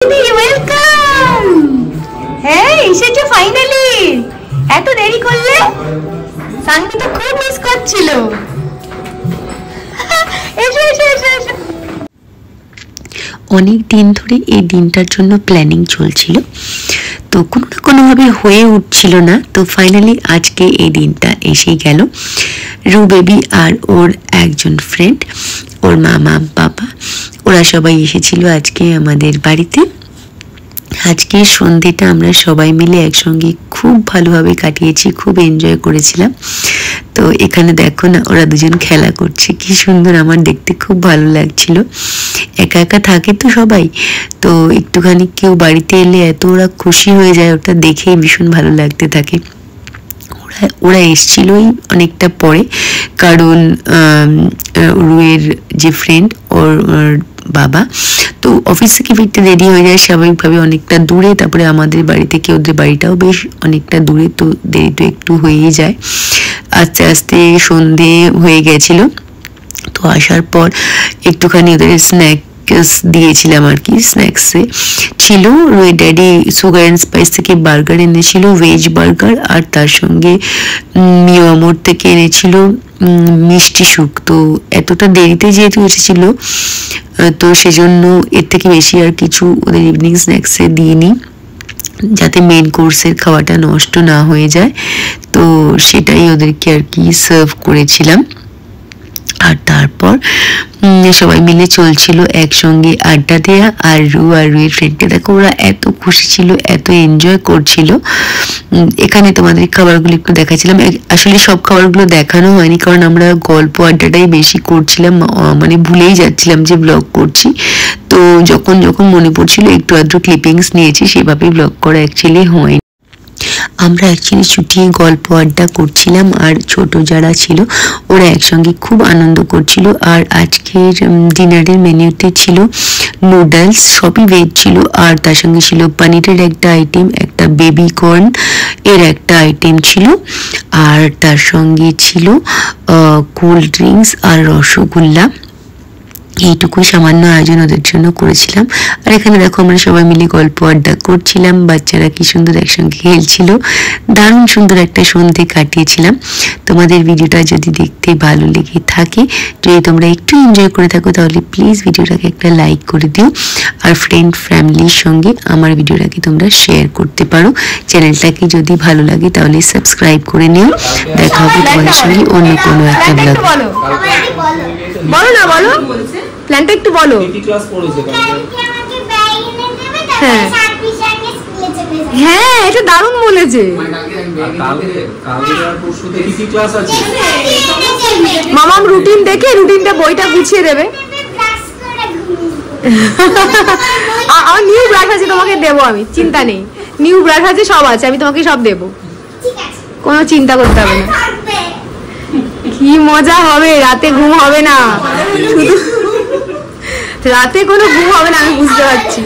Welcome. হ্যাঁ এসেছো finally. এত দেরি করলে? সানভি তো খুব মিস করছিল। এসো এসো এসো এসো। অনেক দিন ধরে এই দিনটার জন্য প্ল্যানিং চলছিল, তো কোনো না কোনোভাবে হয়ে উঠছিল না। তো ফাইনালি আজকে এই দিনটা এসেই গেল। রু বেবি আর ওর একজন ফ্রেন্ড, ওর মামা বাবা, ওরা সবাই এসেছিল আজকে আমাদের বাড়িতে। আজকে সন্ধ্যেটা আমরা সবাই মিলে একসঙ্গে খুব ভালোভাবে কাটিয়েছি, খুব এনজয় করেছিলাম। তো এখানে দেখো না, ওরা দুজন খেলা করছে, কি সুন্দর, আমার দেখতে খুব ভালো লাগছিল। একা একা থাকে তো সবাই, তো একটুখানি কেউ বাড়িতে এলে এত ওরা খুশি হয়ে যায়, ওটা দেখেই ভীষণ ভালো লাগতে থাকে। ওরা এসেছিলই অনেকটা পরে, কারণ রুয়ের যে ফ্রেন্ড ওর বাবা তো অফিস থেকে ফিরতে দেরি হয়ে যায় স্বাভাবিকভাবে, অনেকটা দূরে, তারপরে আমাদের বাড়ি থেকে ওদের বাড়িটাও বেশ অনেকটা দূরে, তো দেরি তো একটু হয়েই যায়। আস্তে আস্তে সন্ধে হয়ে গেছিল, তো আসার পর একটুখানি ওদের স্ন্যাক্স দিয়েছিলাম আর কি। স্ন্যাক্সে ছিল রুই ড্যাডি সুগার অ্যান্ড স্পাইস থেকে বার্গার এনেছিল, ভেজ বার্গার, আর তার সঙ্গে মিয়ামোর থেকে এনেছিল মিষ্টি সুখ। তো এতটা দেরিতে যেহেতু এসেছিল, তো সেজন্য এর থেকে বেশি আর কিছু ওদের ইভিনিং স্ন্যাক্সে দিইনি, যাতে মেন কোর্সের খাওয়াটা নষ্ট না হয়ে যায়। তো সেটাই ওদেরকে আর কি সার্ভ করেছিলাম। আর তারপর সবাই মিলে চলছিল একসঙ্গে আড্ডা দেয়া। আর রুয়ের ফ্রেন্ডকে দেখো, ওরা এত খুশি ছিল, এত এনজয় করছিল। এখানে তোমাদের খাবারগুলো একটু দেখাচ্ছিলাম, আসলে সব খাবারগুলো দেখানো হয়নি, কারণ আমরা গল্প আড্ডাটাই বেশি করছিলাম, মানে ভুলেই যাচ্ছিলাম যে ব্লগ করছি। তো যখন যখন মনে পড়ছিল একটু আধটু ক্লিপিংস নিয়েছি, সেভাবে ব্লগ করা অ্যাকচুয়ালি হয়নি। আমরা অ্যাকচুয়ালি ছুটিয়ে গল্প আড্ডা করছিলাম, আর ছোট যারা ছিল ওরা একসঙ্গে খুব আনন্দ করছিল। আর আজকের ডিনারের মেনুতে ছিল নুডলস, সবই ভেজ ছিল, আর তার সঙ্গে ছিল পনিরের একটা আইটেম, একটা বেবি কর্ন এর একটা আইটেম ছিল, আর তার সঙ্গে ছিল কোল্ড ড্রিঙ্কস আর রসগোল্লা। এইটুকুই সামান্য আয়োজন ওদের জন্য করেছিলাম। আর এখানে দেখো আমরা সবাই মিলে গল্প আড্ডা করছিলাম, বাচ্চারা কি সুন্দর একসঙ্গে খেলছিল, দারুণ সুন্দর একটা সন্ধে কাটিয়েছিলাম। তোমাদের ভিডিওটা যদি দেখতে ভালো লেগে থাকে, যদি তোমরা একটু এনজয় করে থাকো, তাহলে প্লিজ ভিডিওটাকে একটা লাইক করে দিও, আর ফ্রেন্ড ফ্যামিলির সঙ্গে আমার ভিডিওটাকে তোমরা শেয়ার করতে পারো। চ্যানেলটাকে যদি ভালো লাগে তাহলে সাবস্ক্রাইব করে নিও। দেখা হবে তোমাদের সঙ্গে অন্য কোনো একটা ব্লগ। বলো না, বলো প্ল্যানটা একটু বলো। হ্যাঁ হ্যাঁ, এটা দারুণ বলেছে। মামাম রুটিন দেখে রুটিনটা বইটা গুছিয়ে দেবে। আমার নিউ ব্রাশ আছে, তোমাকে দেবো আমি, চিন্তা নেই। নিউ ব্রাশ আছে, সব আছে, আমি তোমাকে সব দেবো, কোনো চিন্তা করতে হবে না। কি মজা হবে, রাতে ঘুম হবে না, শুধু রাতে কোনো ঘুম হবে না, আমি বুঝতে পারছি।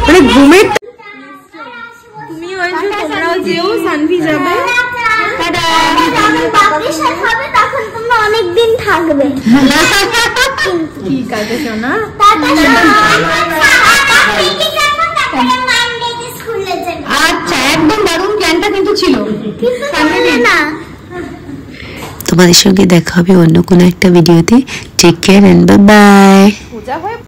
মানে ঘুমের তুমিও এসো, তোমরাও যেও, সানভি যাবে। অনেকদিন থাকবে। ঠিক আছে সোনা। আচ্ছা, একদম দারুণ প্ল্যানটা কিন্তু ছিল। তোমাদের সঙ্গে দেখা হবে অন্য কোনো একটা ভিডিওতে। Take care and bye by.